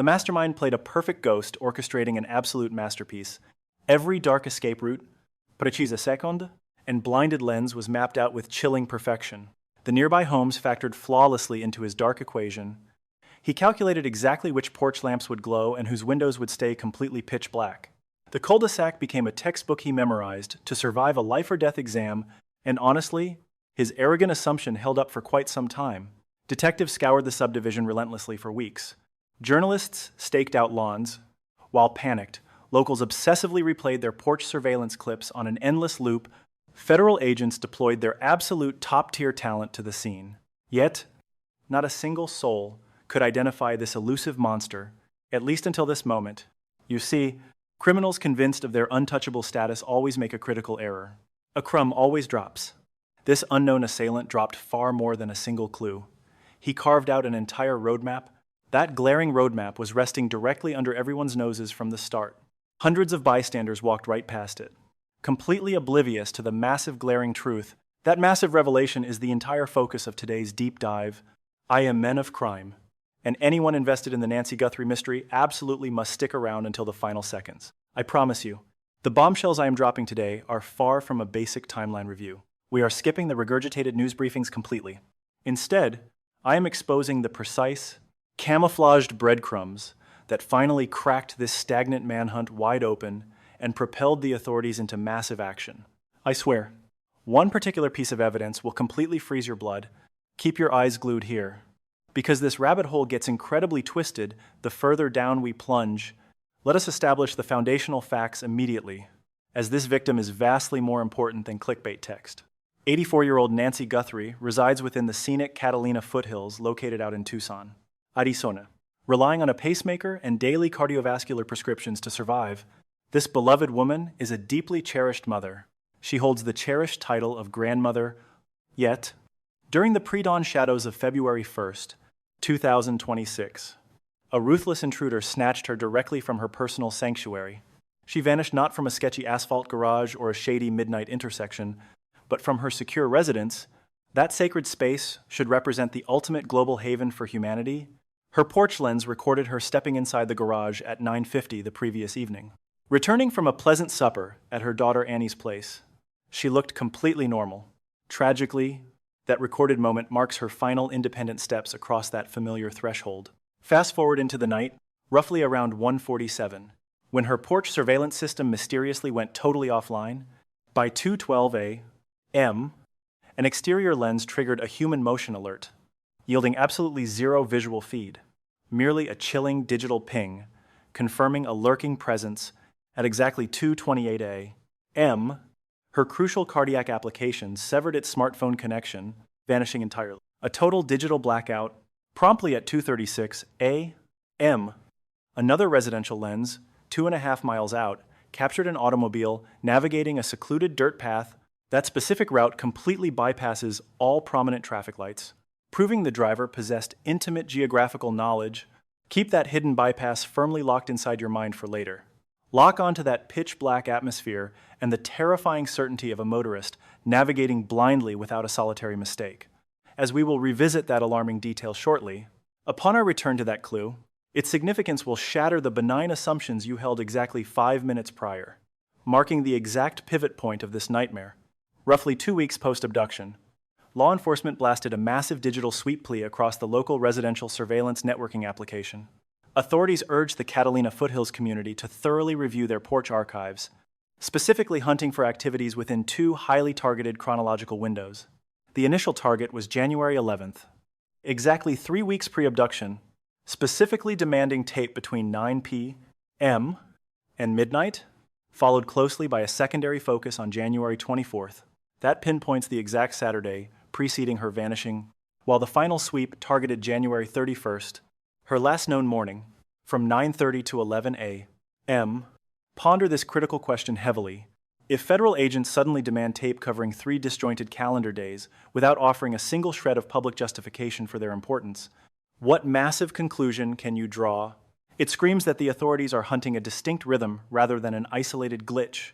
The mastermind played a perfect ghost, orchestrating an absolute masterpiece. Every dark escape route, precisa second, and blinded lens was mapped out with chilling perfection. The nearby homes factored flawlessly into his dark equation. He calculated exactly which porch lamps would glow and whose windows would stay completely pitch black. The cul-de-sac became a textbook he memorized to survive a life-or-death exam, and honestly, his arrogant assumption held up for quite some time. Detectives scoured the subdivision relentlessly for weeks. Journalists staked out lawns, while panicked, locals obsessively replayed their porch surveillance clips on an endless loop. Federal agents deployed their absolute top-tier talent to the scene. Yet, not a single soul could identify this elusive monster, at least until this moment. You see, criminals convinced of their untouchable status always make a critical error. A crumb always drops. This unknown assailant dropped far more than a single clue. He carved out an entire roadmap. That glaring roadmap was resting directly under everyone's noses from the start. Hundreds of bystanders walked right past it, completely oblivious to the massive glaring truth. That massive revelation is the entire focus of today's deep dive. I am Men of Crime, and anyone invested in the Nancy Guthrie mystery absolutely must stick around until the final seconds. I promise you, the bombshells I am dropping today are far from a basic timeline review. We are skipping the regurgitated news briefings completely. Instead, I am exposing the precise, camouflaged breadcrumbs that finally cracked this stagnant manhunt wide open and propelled the authorities into massive action. I swear, one particular piece of evidence will completely freeze your blood. Keep your eyes glued here. Because this rabbit hole gets incredibly twisted the further down we plunge. Let us establish the foundational facts immediately, as this victim is vastly more important than clickbait text. 84-year-old Nancy Guthrie resides within the scenic Catalina foothills located out in Tucson, Arizona. Relying on a pacemaker and daily cardiovascular prescriptions to survive, this beloved woman is a deeply cherished mother. She holds the cherished title of grandmother. Yet, during the pre-dawn shadows of February 1st, 2026, a ruthless intruder snatched her directly from her personal sanctuary. She vanished not from a sketchy asphalt garage or a shady midnight intersection, but from her secure residence. That sacred space should represent the ultimate global haven for humanity. Her porch lens recorded her stepping inside the garage at 9:50 the previous evening. Returning from a pleasant supper at her daughter Annie's place, she looked completely normal. Tragically, that recorded moment marks her final independent steps across that familiar threshold. Fast forward into the night, roughly around 1:47, when her porch surveillance system mysteriously went totally offline. By 2:12 a.m., an exterior lens triggered a human motion alert, yielding absolutely zero visual feed, merely a chilling digital ping, confirming a lurking presence. At exactly 2:28 a.m., her crucial cardiac application severed its smartphone connection, vanishing entirely. A total digital blackout. Promptly at 2:36 a.m., another residential lens, 2.5 miles out, captured an automobile navigating a secluded dirt path. That specific route completely bypasses all prominent traffic lights, proving the driver possessed intimate geographical knowledge. Keep that hidden bypass firmly locked inside your mind for later. Lock onto that pitch-black atmosphere and the terrifying certainty of a motorist navigating blindly without a solitary mistake. As we will revisit that alarming detail shortly, upon our return to that clue, its significance will shatter the benign assumptions you held exactly 5 minutes prior, marking the exact pivot point of this nightmare. Roughly 2 weeks post-abduction, law enforcement blasted a massive digital sweep plea across the local residential surveillance networking application. Authorities urged the Catalina Foothills community to thoroughly review their porch archives, specifically hunting for activities within 2 highly targeted chronological windows. The initial target was January 11th, exactly 3 weeks pre-abduction, specifically demanding tape between 9 p.m. and midnight, followed closely by a secondary focus on January 24th. That pinpoints the exact Saturday preceding her vanishing, while the final sweep targeted January 31st, her last known morning, from 9:30 to 11 a.m. Ponder this critical question heavily. If federal agents suddenly demand tape covering 3 disjointed calendar days without offering a single shred of public justification for their importance, what massive conclusion can you draw? It screams that the authorities are hunting a distinct rhythm rather than an isolated glitch.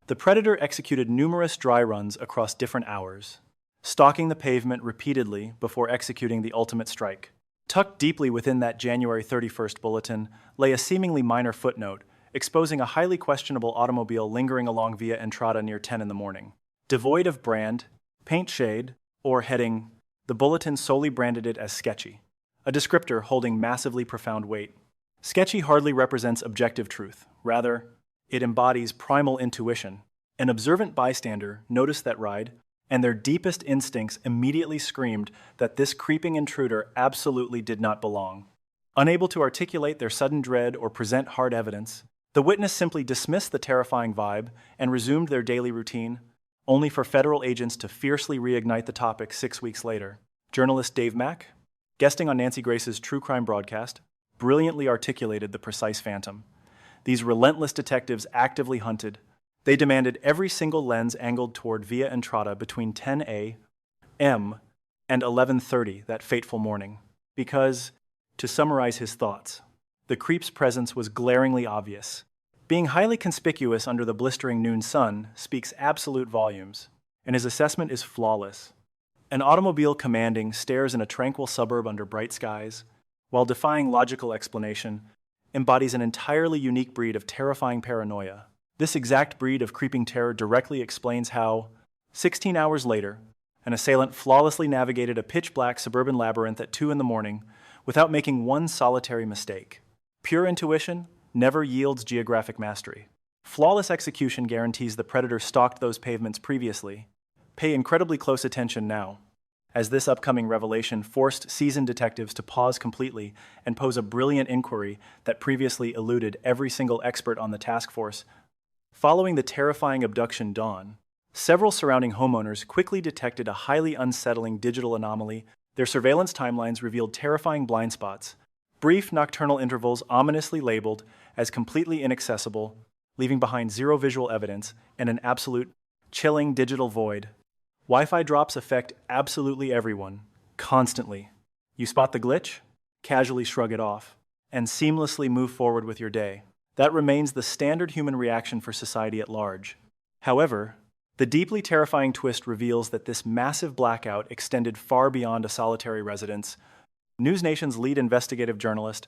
The predator executed numerous dry runs across different hours, stalking the pavement repeatedly before executing the ultimate strike. Tucked deeply within that January 31st bulletin lay a seemingly minor footnote, exposing a highly questionable automobile lingering along Via Entrada near 10 in the morning. Devoid of brand, paint shade, or heading, the bulletin solely branded it as sketchy, a descriptor holding massively profound weight. Sketchy hardly represents objective truth. Rather, it embodies primal intuition. An observant bystander noticed that ride, and their deepest instincts immediately screamed that this creeping intruder absolutely did not belong. Unable to articulate their sudden dread or present hard evidence, the witness simply dismissed the terrifying vibe and resumed their daily routine, only for federal agents to fiercely reignite the topic 6 weeks later. Journalist Dave Mack, guesting on Nancy Grace's true crime broadcast, brilliantly articulated the precise phantom. These relentless detectives actively hunted. They demanded every single lens angled toward Via Entrada between 10 a.m. and 11:30 that fateful morning. Because, to summarize his thoughts, the creep's presence was glaringly obvious. Being highly conspicuous under the blistering noon sun speaks absolute volumes, and his assessment is flawless. An automobile commanding stares in a tranquil suburb under bright skies, while defying logical explanation, embodies an entirely unique breed of terrifying paranoia. This exact breed of creeping terror directly explains how, 16 hours later, an assailant flawlessly navigated a pitch-black suburban labyrinth at 2 in the morning without making one solitary mistake. Pure intuition never yields geographic mastery. Flawless execution guarantees the predator stalked those pavements previously. Pay incredibly close attention now, as this upcoming revelation forced seasoned detectives to pause completely and pose a brilliant inquiry that previously eluded every single expert on the task force. Following the terrifying abduction dawn, several surrounding homeowners quickly detected a highly unsettling digital anomaly. Their surveillance timelines revealed terrifying blind spots, brief nocturnal intervals ominously labeled as completely inaccessible, leaving behind zero visual evidence and an absolute, chilling digital void. Wi-Fi drops affect absolutely everyone, constantly. You spot the glitch, casually shrug it off, and seamlessly move forward with your day. That remains the standard human reaction for society at large. However, the deeply terrifying twist reveals that this massive blackout extended far beyond a solitary residence. News Nation's lead investigative journalist,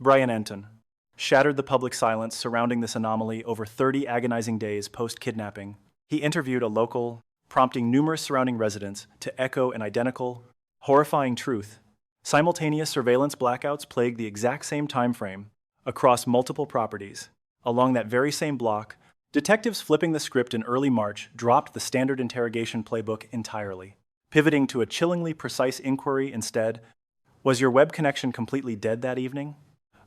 Brian Enton, shattered the public silence surrounding this anomaly over 30 agonizing days post-kidnapping. He interviewed a local, prompting numerous surrounding residents to echo an identical, horrifying truth. Simultaneous surveillance blackouts plagued the exact same time frame across multiple properties. Along that very same block, detectives flipping the script in early March dropped the standard interrogation playbook entirely, pivoting to a chillingly precise inquiry instead. Was your web connection completely dead that evening?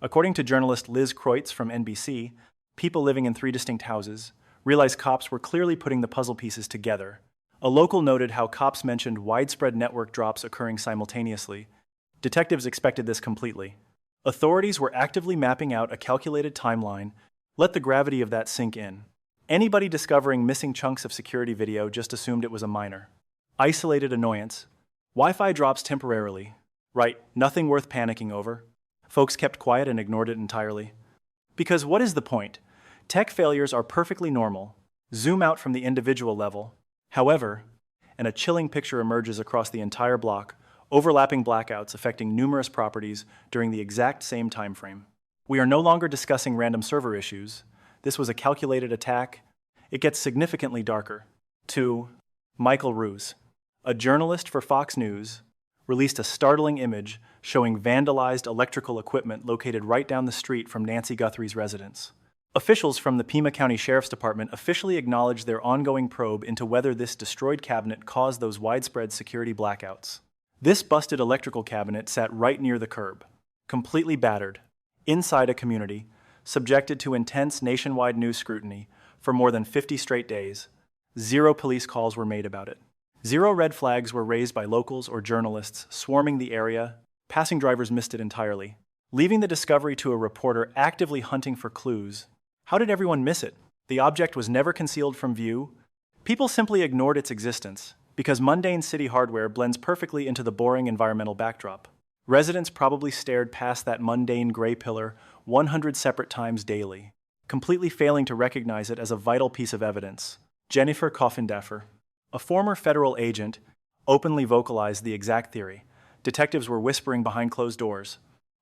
According to journalist Liz Kreutz from NBC, people living in 3 distinct houses realized cops were clearly putting the puzzle pieces together. A local noted how cops mentioned widespread network drops occurring simultaneously. Detectives expected this completely. Authorities were actively mapping out a calculated timeline. Let the gravity of that sink in. Anybody discovering missing chunks of security video just assumed it was a minor, isolated annoyance. Wi-Fi drops temporarily. Right, nothing worth panicking over. Folks kept quiet and ignored it entirely. Because what is the point? Tech failures are perfectly normal. Zoom out from the individual level. However, and a chilling picture emerges across the entire block, overlapping blackouts affecting numerous properties during the exact same time frame. We are no longer discussing random server issues. This was a calculated attack. It gets significantly darker. 2. Michael Ruse, a journalist for Fox News, released a startling image showing vandalized electrical equipment located right down the street from Nancy Guthrie's residence. Officials from the Pima County Sheriff's Department officially acknowledged their ongoing probe into whether this destroyed cabinet caused those widespread security blackouts. This busted electrical cabinet sat right near the curb, completely battered, inside a community, subjected to intense nationwide news scrutiny for more than 50 straight days. 0 police calls were made about it. 0 red flags were raised by locals or journalists swarming the area. Passing drivers missed it entirely, leaving the discovery to a reporter actively hunting for clues. How did everyone miss it? The object was never concealed from view. People simply ignored its existence, because mundane city hardware blends perfectly into the boring environmental backdrop. Residents probably stared past that mundane gray pillar 100 separate times daily, completely failing to recognize it as a vital piece of evidence. Jennifer Coffindaffer, a former federal agent, openly vocalized the exact theory. detectives were whispering behind closed doors.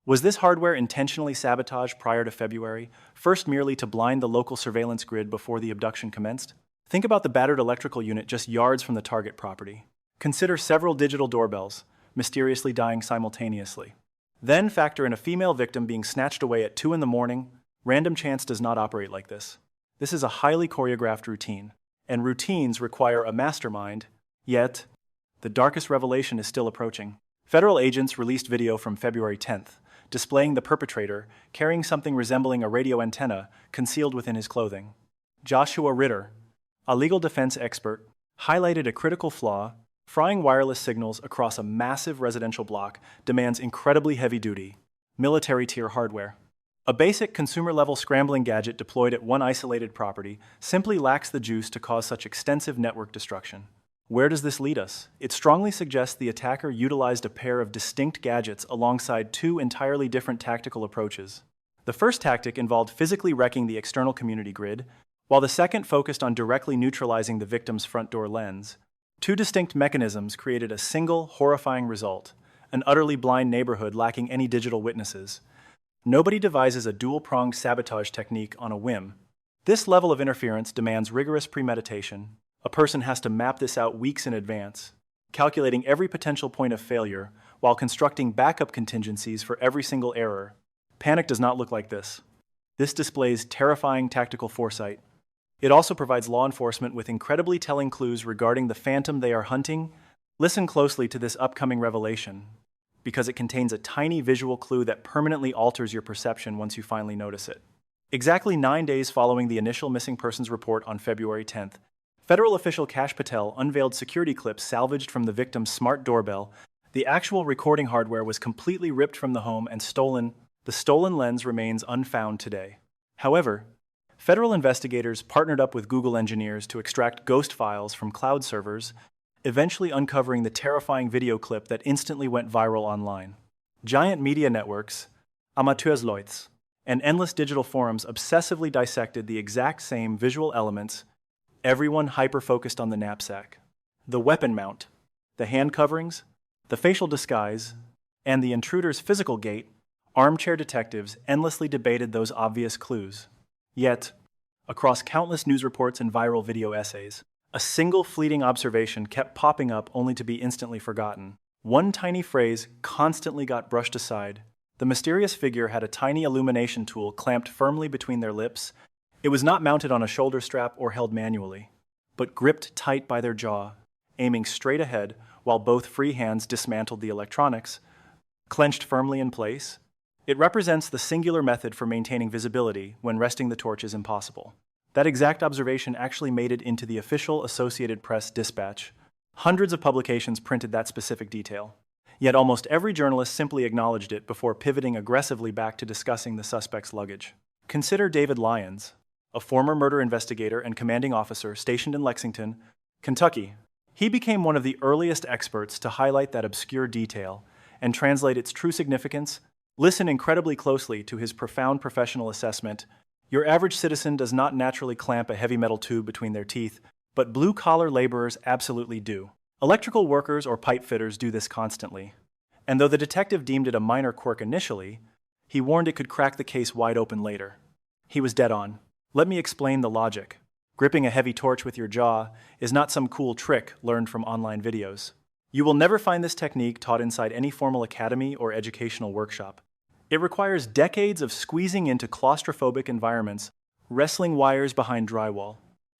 Was this hardware intentionally sabotaged prior to February, first merely to blind the local surveillance grid before the abduction commenced? Think about the battered electrical unit just yards from the target property. Consider several digital doorbells, mysteriously dying simultaneously. Then factor in a female victim being snatched away at 2 in the morning. Random chance does not operate like this. This is a highly choreographed routine, and routines require a mastermind, yet the darkest revelation is still approaching. Federal agents released video from February 10th, displaying the perpetrator carrying something resembling a radio antenna concealed within his clothing. Joshua Ritter, a legal defense expert, highlighted a critical flaw. Frying wireless signals across a massive residential block demands incredibly heavy-duty, military-tier hardware. A basic consumer-level scrambling gadget deployed at one isolated property simply lacks the juice to cause such extensive network destruction. Where does this lead us? It strongly suggests the attacker utilized a pair of distinct gadgets alongside two entirely different tactical approaches. The first tactic involved physically wrecking the external community grid, while the second focused on directly neutralizing the victim's front door lens. Two distinct mechanisms created a single, horrifying result: an utterly blind neighborhood lacking any digital witnesses. Nobody devises a dual-pronged sabotage technique on a whim. This level of interference demands rigorous premeditation. A person has to map this out weeks in advance, calculating every potential point of failure while constructing backup contingencies for every single error. Panic does not look like this. This displays terrifying tactical foresight. It also provides law enforcement with incredibly telling clues regarding the phantom they are hunting. Listen closely to this upcoming revelation, because it contains a tiny visual clue that permanently alters your perception once you finally notice it. Exactly 9 days following the initial missing persons report on February 10th, federal official Kash Patel unveiled security clips salvaged from the victim's smart doorbell. The actual recording hardware was completely ripped from the home and stolen. The stolen lens remains unfound today. However, federal investigators partnered up with Google engineers to extract ghost files from cloud servers, eventually uncovering the terrifying video clip that instantly went viral online. Giant media networks, Amateursleute, and endless digital forums obsessively dissected the exact same visual elements, everyone hyper-focused on the knapsack, the weapon mount, the hand coverings, the facial disguise, and the intruder's physical gait. Armchair detectives endlessly debated those obvious clues. Yet, across countless news reports and viral video essays, a single fleeting observation kept popping up only to be instantly forgotten. One tiny phrase constantly got brushed aside. The mysterious figure had a tiny illumination tool clamped firmly between their lips. It was not mounted on a shoulder strap or held manually, but gripped tight by their jaw, aiming straight ahead while both free hands dismantled the electronics, clenched firmly in place. It represents the singular method for maintaining visibility when resting the torch is impossible. That exact observation actually made it into the official Associated Press dispatch. Hundreds of publications printed that specific detail. Yet almost every journalist simply acknowledged it before pivoting aggressively back to discussing the suspect's luggage. Consider David Lyons, a former murder investigator and commanding officer stationed in Lexington, Kentucky. He became one of the earliest experts to highlight that obscure detail and translate its true significance. Listen incredibly closely to his profound professional assessment. Your average citizen does not naturally clamp a heavy metal tube between their teeth, but blue-collar laborers absolutely do. Electrical workers or pipe fitters do this constantly. And though the detective deemed it a minor quirk initially, he warned it could crack the case wide open later. He was dead on. Let me explain the logic. Gripping a heavy torch with your jaw is not some cool trick learned from online videos. You will never find this technique taught inside any formal academy or educational workshop. It requires decades of squeezing into claustrophobic environments, wrestling wires behind drywall,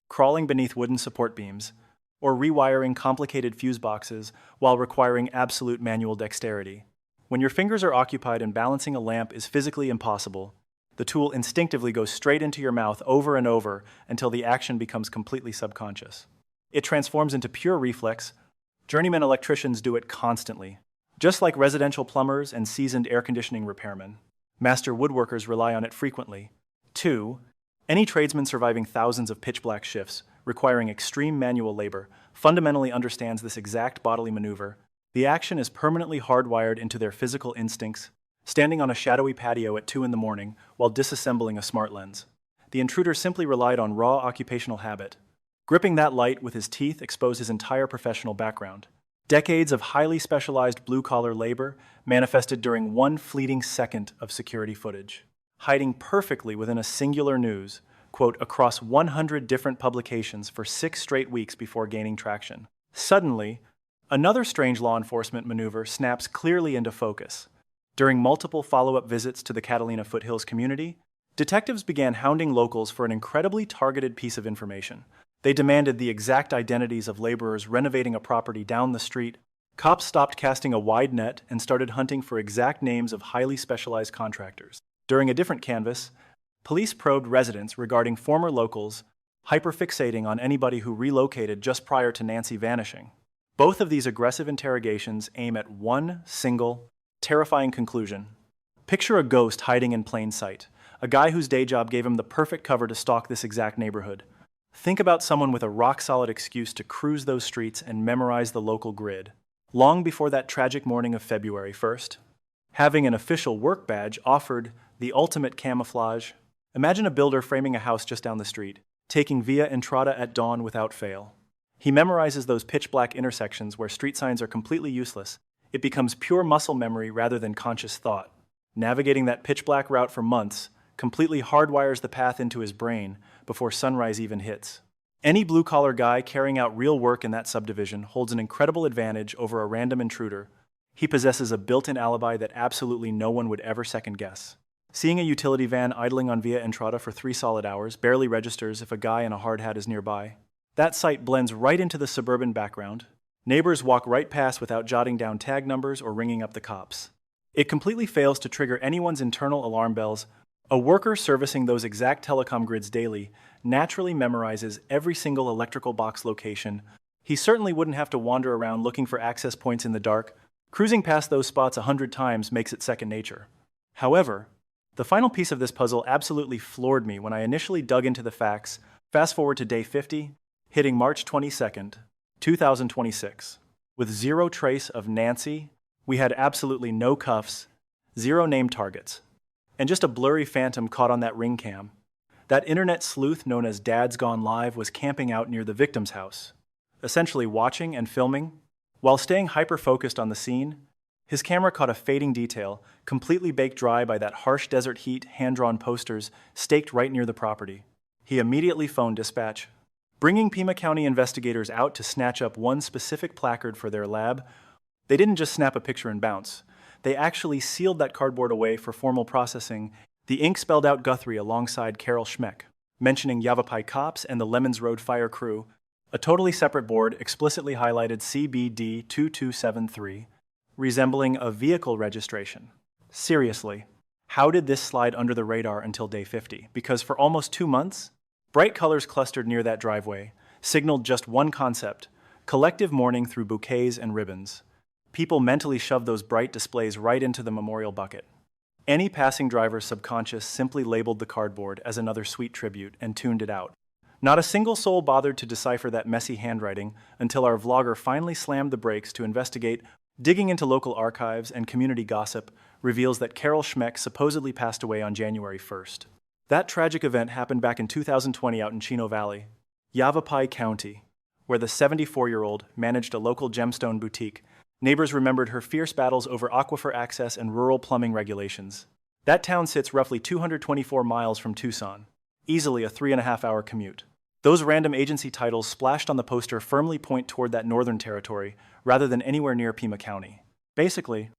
crawling beneath wooden support beams, or rewiring complicated fuse boxes while requiring absolute manual dexterity. When your fingers are occupied and balancing a lamp is physically impossible, the tool instinctively goes straight into your mouth over and over until the action becomes completely subconscious. It transforms into pure reflex. Journeyman electricians do it constantly, just like residential plumbers and seasoned air conditioning repairmen. Master woodworkers rely on it frequently. 2. Any tradesman surviving thousands of pitch-black shifts, requiring extreme manual labor, fundamentally understands this exact bodily maneuver. The action is permanently hardwired into their physical instincts. Standing on a shadowy patio at 2 in the morning while disassembling a smart lens, the intruder simply relied on raw occupational habit. Gripping that light with his teeth exposed his entire professional background. Decades of highly specialized blue-collar labor manifested during one fleeting second of security footage, hiding perfectly within a singular news, quote, across 100 different publications for 6 straight weeks before gaining traction. Suddenly, another strange law enforcement maneuver snaps clearly into focus. During multiple follow-up visits to the Catalina Foothills community, detectives began hounding locals for an incredibly targeted piece of information. They demanded the exact identities of laborers renovating a property down the street. Cops stopped casting a wide net and started hunting for exact names of highly specialized contractors. During a different canvass, police probed residents regarding former locals, hyperfixating on anybody who relocated just prior to Nancy vanishing. Both of these aggressive interrogations aim at one single, terrifying conclusion. Picture a ghost hiding in plain sight, a guy whose day job gave him the perfect cover to stalk this exact neighborhood. Think about someone with a rock-solid excuse to cruise those streets and memorize the local grid. Long before that tragic morning of February 1st, having an official work badge offered the ultimate camouflage. Imagine a builder framing a house just down the street, taking Via Entrada at dawn without fail. He memorizes those pitch-black intersections where street signs are completely useless. It becomes pure muscle memory rather than conscious thought. Navigating that pitch-black route for months completely hardwires the path into his brain before sunrise even hits. Any blue-collar guy carrying out real work in that subdivision holds an incredible advantage over a random intruder. He possesses a built-in alibi that absolutely no one would ever second-guess. Seeing a utility van idling on Via Entrada for 3 solid hours barely registers if a guy in a hard hat is nearby. That sight blends right into the suburban background. Neighbors walk right past without jotting down tag numbers or ringing up the cops. It completely fails to trigger anyone's internal alarm bells. A worker servicing those exact telecom grids daily naturally memorizes every single electrical box location. He certainly wouldn't have to wander around looking for access points in the dark. Cruising past those spots 100 times makes it second nature. However, the final piece of this puzzle absolutely floored me when I initially dug into the facts. Fast forward to day 50, hitting March 22nd, 2026. With zero trace of Nancy, we had absolutely no cuffs, 0 named targets, and just a blurry phantom caught on that ring cam. That internet sleuth known as Dad's Gone Live was camping out near the victim's house, essentially watching and filming. While staying hyper-focused on the scene, his camera caught a fading detail, completely baked dry by that harsh desert heat, hand-drawn posters staked right near the property. He immediately phoned dispatch, bringing Pima County investigators out to snatch up one specific placard for their lab. They didn't just snap a picture and bounce. They actually sealed that cardboard away for formal processing. The ink spelled out Guthrie alongside Carol Schmeck, mentioning Yavapai cops and the Lemons Road fire crew. A totally separate board explicitly highlighted CBD 2273, resembling a vehicle registration. Seriously, how did this slide under the radar until day 50? Because for almost 2 months, bright colors clustered near that driveway signaled just one concept: collective mourning through bouquets and ribbons. People mentally shoved those bright displays right into the memorial bucket. Any passing driver's subconscious simply labeled the cardboard as another sweet tribute and tuned it out. Not a single soul bothered to decipher that messy handwriting until our vlogger finally slammed the brakes to investigate. Digging into local archives and community gossip reveals that Carol Schmeck supposedly passed away on January 1st. That tragic event happened back in 2020 out in Chino Valley, Yavapai County, where the 74-year-old managed a local gemstone boutique. Neighbors remembered her fierce battles over aquifer access and rural plumbing regulations. That town sits roughly 224 miles from Tucson, easily a 3.5-hour commute. Those random agency titles splashed on the poster firmly point toward that northern territory rather than anywhere near Pima County. Basically,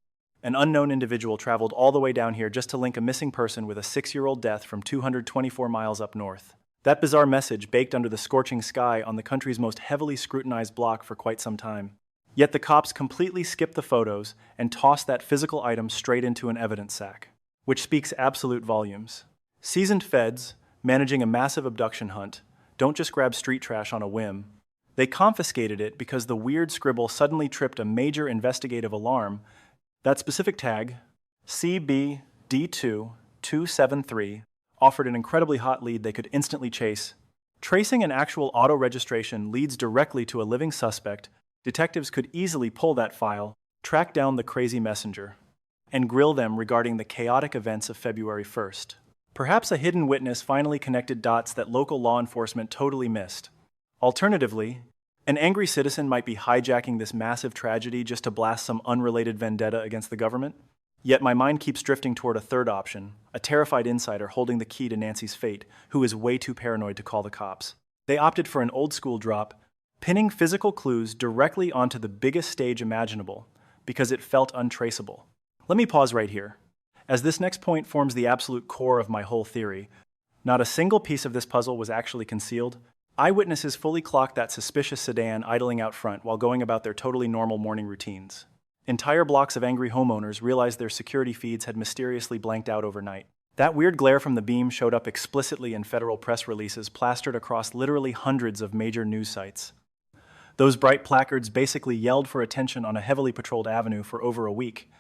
an unknown individual traveled all the way down here just to link a missing person with a 6-year-old death from 224 miles up north. That bizarre message baked under the scorching sky on the country's most heavily scrutinized block for quite some time. Yet the cops completely skipped the photos and tossed that physical item straight into an evidence sack, which speaks absolute volumes. Seasoned feds, managing a massive abduction hunt, don't just grab street trash on a whim. They confiscated it because the weird scribble suddenly tripped a major investigative alarm. That specific tag, CBD2273, offered an incredibly hot lead they could instantly chase. Tracing an actual auto registration leads directly to a living suspect. Detectives could easily pull that file, track down the crazy messenger, and grill them regarding the chaotic events of February 1st. Perhaps a hidden witness finally connected dots that local law enforcement totally missed. Alternatively, An angry citizen might be hijacking this massive tragedy just to blast some unrelated vendetta against the government. Yet my mind keeps drifting toward a third option, a terrified insider holding the key to Nancy's fate, who is way too paranoid to call the cops. They opted for an old-school drop, pinning physical clues directly onto the biggest stage imaginable, because it felt untraceable. Let me pause right here, as this next point forms the absolute core of my whole theory. Not a single piece of this puzzle was actually concealed. Eyewitnesses fully clocked that suspicious sedan idling out front while going about their totally normal morning routines. Entire blocks of angry homeowners realized their security feeds had mysteriously blanked out overnight. That weird glare from the beam showed up explicitly in federal press releases plastered across literally hundreds of major news sites. Those bright placards basically yelled for attention on a heavily patrolled avenue for over a week.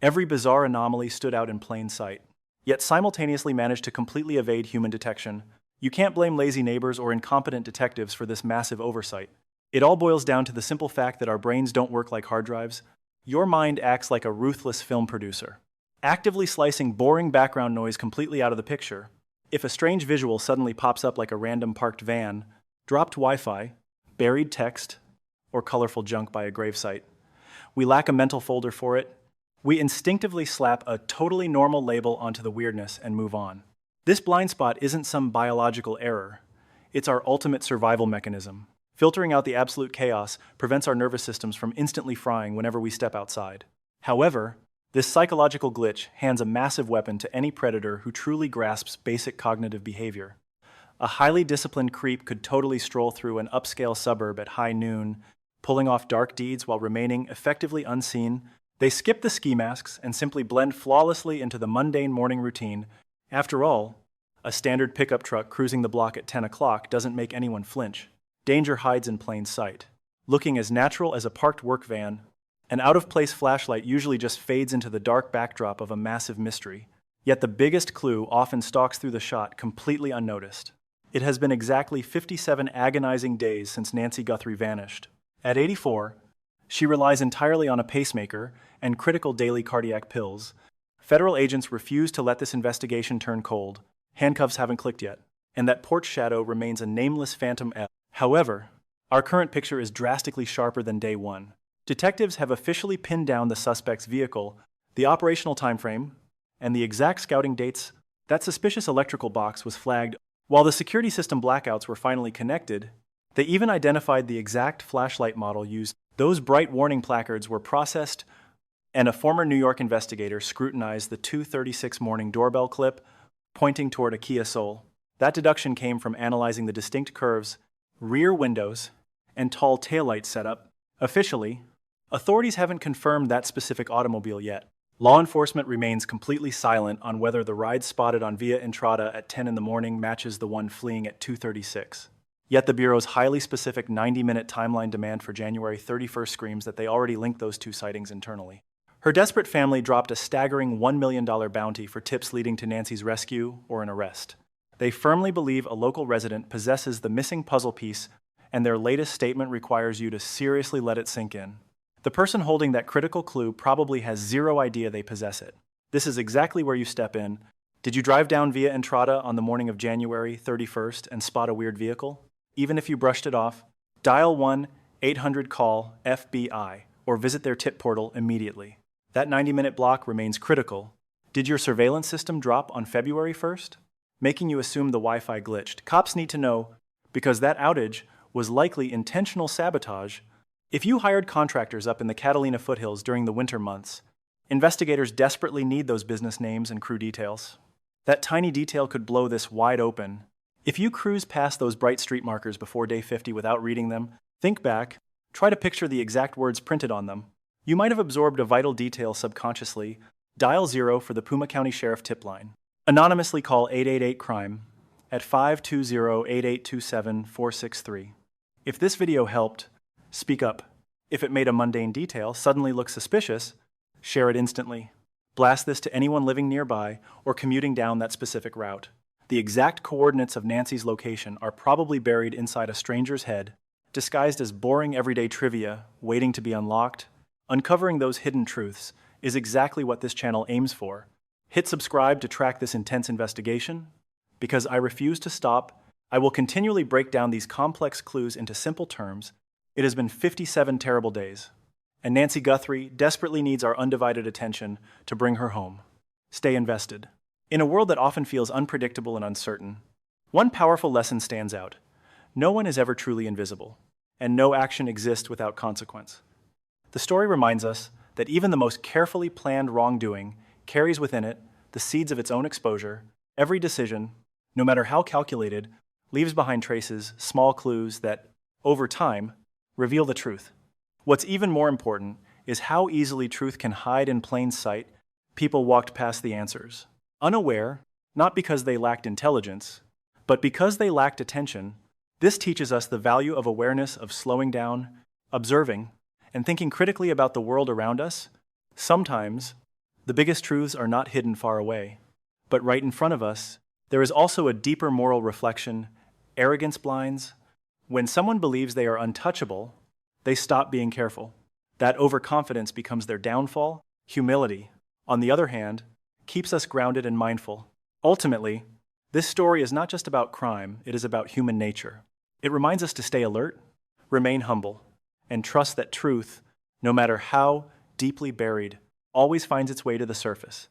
Every bizarre anomaly stood out in plain sight, yet simultaneously managed to completely evade human detection. You can't blame lazy neighbors or incompetent detectives for this massive oversight. It all boils down to the simple fact that our brains don't work like hard drives. Your mind acts like a ruthless film producer, actively slicing boring background noise completely out of the picture. If a strange visual suddenly pops up like a random parked van, dropped Wi-Fi, buried text, or colorful junk by a gravesite, we lack a mental folder for it. We instinctively slap a totally normal label onto the weirdness and move on. This blind spot isn't some biological error. It's our ultimate survival mechanism. Filtering out the absolute chaos prevents our nervous systems from instantly frying whenever we step outside. However, this psychological glitch hands a massive weapon to any predator who truly grasps basic cognitive behavior. A highly disciplined creep could totally stroll through an upscale suburb at high noon, pulling off dark deeds while remaining effectively unseen. They skip the ski masks and simply blend flawlessly into the mundane morning routine. After all, a standard pickup truck cruising the block at 10 o'clock doesn't make anyone flinch. Danger hides in plain sight. Looking as natural as a parked work van, an out-of-place flashlight usually just fades into the dark backdrop of a massive mystery. Yet the biggest clue often stalks through the shot completely unnoticed. It has been exactly 57 agonizing days since Nancy Guthrie vanished. At 84, she relies entirely on a pacemaker and critical daily cardiac pills. Federal agents refuse to let this investigation turn cold. Handcuffs haven't clicked yet, and that porch shadow remains a nameless phantom. However, our current picture is drastically sharper than day one. Detectives have officially pinned down the suspect's vehicle, the operational timeframe, and the exact scouting dates. That suspicious electrical box was flagged. While the security system blackouts were finally connected, they even identified the exact flashlight model used. Those bright warning placards were processed, and a former New York investigator scrutinized the 2:36 morning doorbell clip, pointing toward a Kia Soul. That deduction came from analyzing the distinct curves, rear windows, and tall taillight setup. Officially, authorities haven't confirmed that specific automobile yet. Law enforcement remains completely silent on whether the ride spotted on Via Entrada at 10 in the morning matches the one fleeing at 2:36. Yet the Bureau's highly specific 90-minute timeline demand for January 31st screams that they already linked those two sightings internally. Her desperate family dropped a staggering $1 million bounty for tips leading to Nancy's rescue or an arrest. They firmly believe a local resident possesses the missing puzzle piece, and their latest statement requires you to seriously let it sink in. The person holding that critical clue probably has zero idea they possess it. This is exactly where you step in. Did you drive down Via Entrada on the morning of January 31st and spot a weird vehicle? Even if you brushed it off, dial 1-800-CALL-FBI or visit their tip portal immediately. That 90-minute block remains critical. Did your surveillance system drop on February 1st? Making you assume the Wi-Fi glitched. Cops need to know, because that outage was likely intentional sabotage. If you hired contractors up in the Catalina foothills during the winter months, investigators desperately need those business names and crew details. That tiny detail could blow this wide open. If you cruise past those bright street markers before day 50 without reading them, think back, try to picture the exact words printed on them. You might have absorbed a vital detail subconsciously. Dial 0 for the Puma County Sheriff tip line. Anonymously call 888-CRIME at 520-8827-463. If this video helped, speak up. If it made a mundane detail suddenly look suspicious, share it instantly. Blast this to anyone living nearby or commuting down that specific route. The exact coordinates of Nancy's location are probably buried inside a stranger's head, disguised as boring everyday trivia waiting to be unlocked. Uncovering those hidden truths is exactly what this channel aims for. Hit subscribe to track this intense investigation. Because I refuse to stop, I will continually break down these complex clues into simple terms It has been 57 terrible days, and Nancy Guthrie desperately needs our undivided attention to bring her home. Stay invested. In a world that often feels unpredictable and uncertain, one powerful lesson stands out. No one is ever truly invisible, and no action exists without consequence. The story reminds us that even the most carefully planned wrongdoing carries within it the seeds of its own exposure. Every decision, no matter how calculated, leaves behind traces, small clues that, over time, reveal the truth. What's even more important is how easily truth can hide in plain sight. People walked past the answers, unaware, not because they lacked intelligence, but because they lacked attention. This teaches us the value of awareness, of slowing down, observing, and thinking critically about the world around us. Sometimes, the biggest truths are not hidden far away, but right in front of us. There is also a deeper moral reflection. Arrogance blinds. When someone believes they are untouchable, they stop being careful. That overconfidence becomes their downfall. Humility, on the other hand, keeps us grounded and mindful. Ultimately, this story is not just about crime, it is about human nature. It reminds us to stay alert, remain humble, and trust that truth, no matter how deeply buried, always finds its way to the surface.